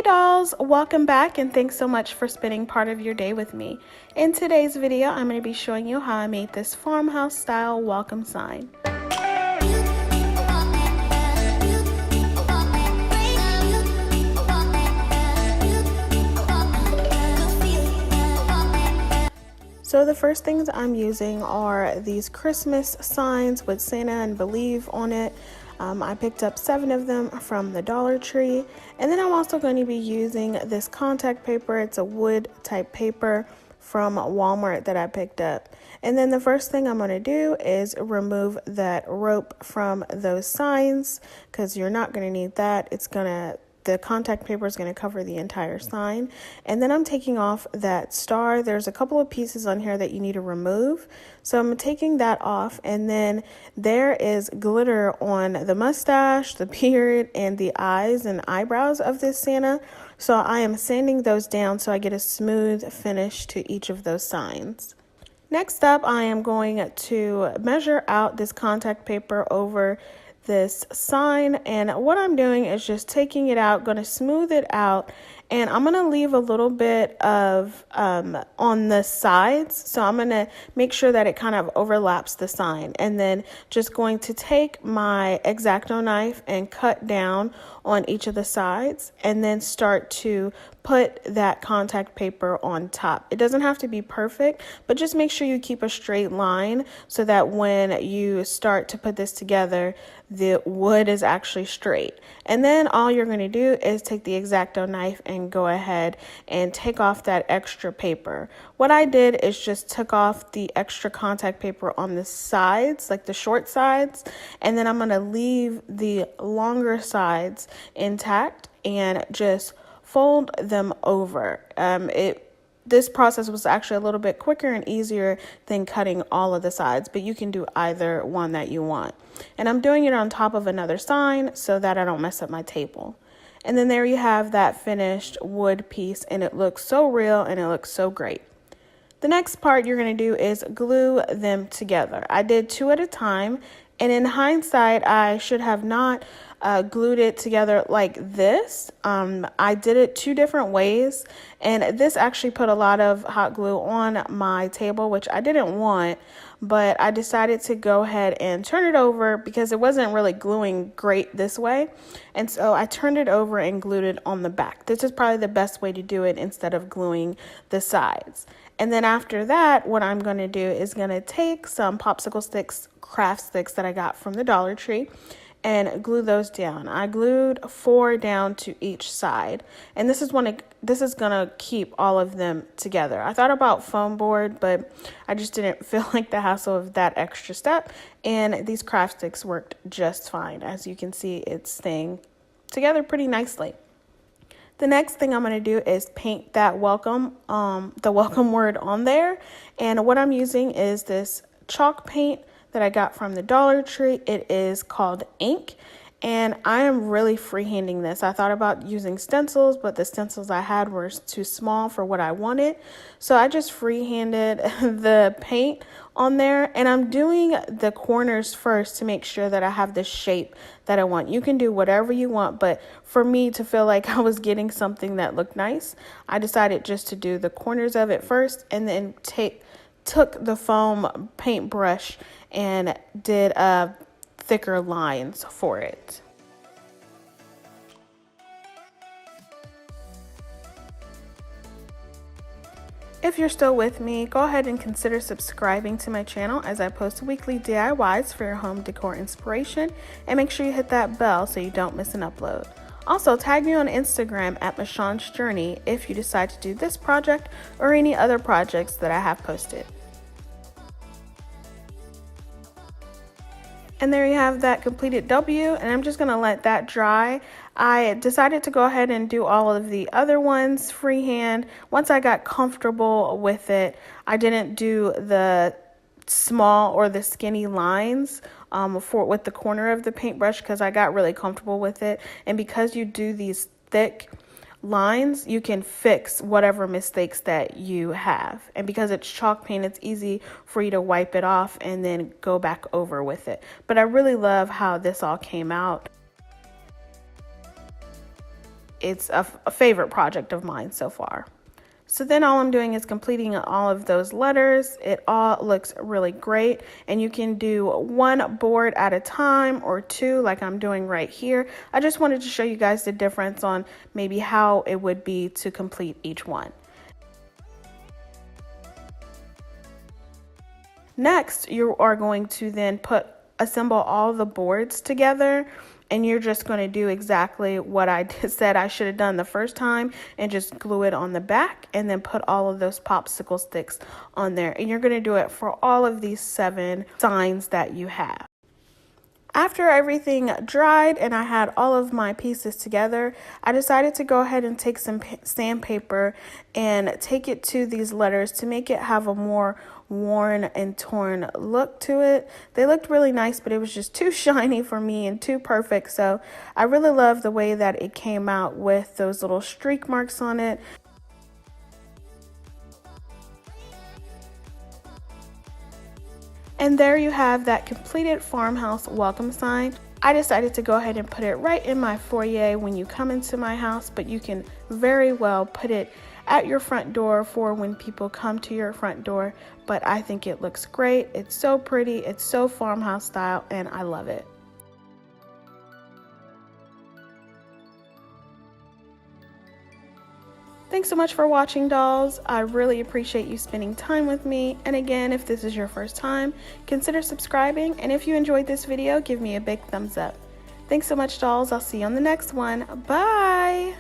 Dolls, welcome back and thanks so much for spending part of your day with me. In today's video, I'm going to be showing you how I made this farmhouse style welcome sign. So the first things I'm using are these Christmas signs with Santa and Believe on it. I picked up 7 of them from the Dollar Tree, and then I'm also going to be using this contact paper. It's a wood type paper from Walmart that I picked up. And then the first thing I'm going to do is remove that rope from those signs because you're not going to need that. The contact paper is going to cover the entire sign. And then I'm taking off that star. There's a couple of pieces on here that you need to remove. So I'm taking that off. And then there is glitter on the mustache, the beard, and the eyes and eyebrows of this Santa. So I am sanding those down so I get a smooth finish to each of those signs. Next up, I am going to measure out this contact paper over this sign, and what I'm doing is just taking it out, going to smooth it out, and I'm going to leave a little bit of on the sides, so I'm going to make sure that it kind of overlaps the sign, and then just going to take my X-Acto knife and cut down on each of the sides, and then start to put that contact paper on top. It doesn't have to be perfect, but just make sure you keep a straight line so that when you start to put this together, the wood is actually straight. And then all you're going to do is take the X-Acto knife and go ahead and take off that extra paper. What I did is just took off the extra contact paper on the sides, like the short sides, and then I'm going to leave the longer sides intact and just fold them over. This process was actually a little bit quicker and easier than cutting all of the sides, but you can do either one that you want. And I'm doing it on top of another sign so that I don't mess up my table. And then there you have that finished wood piece, and it looks so real and it looks so great. The next part you're going to do is glue them together. I did 2 at a time, and in hindsight, I should have not glued it together like this. I did it 2 different ways, and this actually put a lot of hot glue on my table, which I didn't want, but I decided to go ahead and turn it over because it wasn't really gluing great this way. And so I turned it over and glued it on the back. This is probably the best way to do it instead of gluing the sides. And then after that, what I'm going to do is going to take some popsicle sticks, craft sticks that I got from the Dollar Tree, and glue those down. I glued 4 down to each side, and this is gonna keep all of them together. I thought about foam board, but I just didn't feel like the hassle of that extra step, and these craft sticks worked just fine. As you can see, it's staying together pretty nicely. The next thing I'm going to do is paint that welcome, the welcome word on there, and what I'm using is this chalk paint that I got from the Dollar Tree. It is called Ink, and I am really freehanding this. I thought about using stencils, but the stencils I had were too small for what I wanted, so I just freehanded the paint on there, and I'm doing the corners first to make sure that I have the shape that I want. You can do whatever you want, but for me to feel like I was getting something that looked nice, I decided just to do the corners of it first, and then took the foam paintbrush and did thicker lines for it. If you're still with me, go ahead and consider subscribing to my channel as I post weekly DIYs for your home decor inspiration, and make sure you hit that bell so you don't miss an upload. Also, tag me on Instagram at Michonne's Journey if you decide to do this project or any other projects that I have posted. And there you have that completed W, and I'm just going to let that dry. I decided to go ahead and do all of the other ones freehand. Once I got comfortable with it, I didn't do the small or the skinny lines with the corner of the paintbrush because I got really comfortable with it. And because you do these thick lines, you can fix whatever mistakes that you have. And because it's chalk paint, it's easy for you to wipe it off and then go back over with it. But I really love how this all came out. it's a favorite project of mine so far. So then all I'm doing is completing all of those letters. It all looks really great, and you can do one board at a time or two like I'm doing right here. I just wanted to show you guys the difference on maybe how it would be to complete each one. Next, you are going to then assemble all the boards together, and you're just going to do exactly what I said I should have done the first time and just glue it on the back and then put all of those popsicle sticks on there. And you're going to do it for all of these 7 signs that you have. After everything dried and I had all of my pieces together, I decided to go ahead and take some sandpaper and take it to these letters to make it have a more worn and torn look to it. They looked really nice, but it was just too shiny for me and too perfect. So I really love the way that it came out with those little streak marks on it. And there you have that completed farmhouse welcome sign. I decided to go ahead and put it right in my foyer when you come into my house, but you can very well put it at your front door for when people come to your front door. But I think it looks great. It's so pretty. It's so farmhouse style, and I love it. Thanks so much for watching, dolls. I really appreciate you spending time with me. And again, if this is your first time, consider subscribing. And if you enjoyed this video, give me a big thumbs up. Thanks so much, dolls. I'll see you on the next one. Bye.